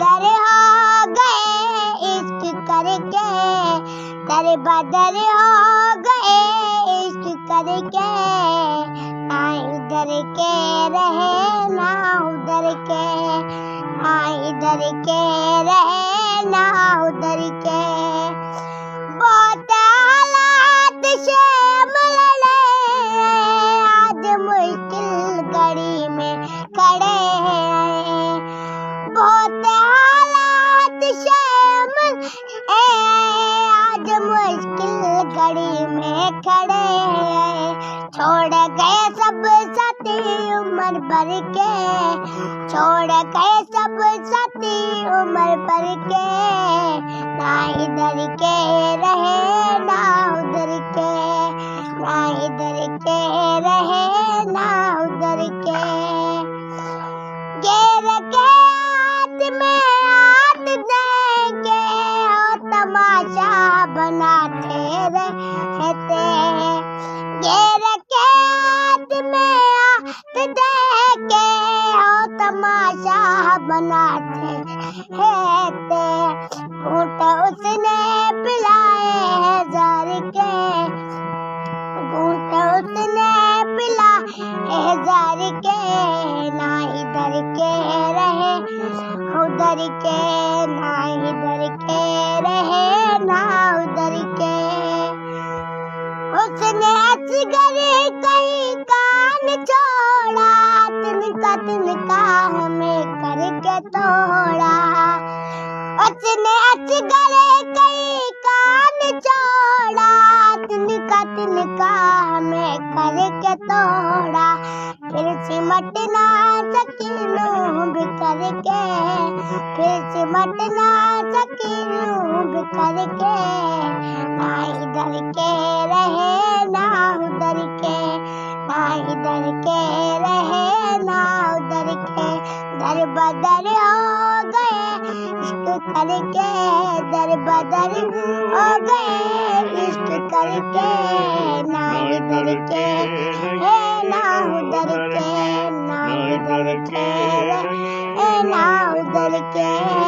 बदर हो गए इश्क करके, दर बदर हो गए इश्क करके, ना इधर के रहे ना उधर के, ना इधर के रहे ना उधर के। बहुत हालात से हम लड़े, आज मुश्किल घड़ी में खड़े हैं। बहुत हालात से हम आज मुश्किल घड़ी में खड़े हैं। छोड़ गए सब साथी उम्र भर के, छोड़ गए सब साथी उम्र भर के, ना इधर के रहे ना उधर के, ना इधर के रहे ना उधर के। घेर के हाथ में हाथ देंगे और तमाशा बनाते रहते हैं। घेर के हाथ में हाथ देंगे और तमाशा बनाते रहते। घूंट उसने पिलाए हैं जार के, घूंट उसने पिलाए हैं जार के, ना इधर के रहे उधर के, ना इधर के रहे ना उधर के। उसने असगर कहीं कान छोड़ा, तिनका हमें करके तोड़ा। उसने असगर कहीं कान छोड़ा, तिनका हमें करके तोड़ा। फिर सिमटना सकीनों बिखर के, फिर सिमटना सकीनों बिखर के, ना इधर के रहे ना उधर के, ना इधर के रहे ना उधर के। दर बदर हो गए इश्क करके, दर बदर हो गए इश्क करके, ना इधर के है ना उधर के, ना इधर के है ना उधर के।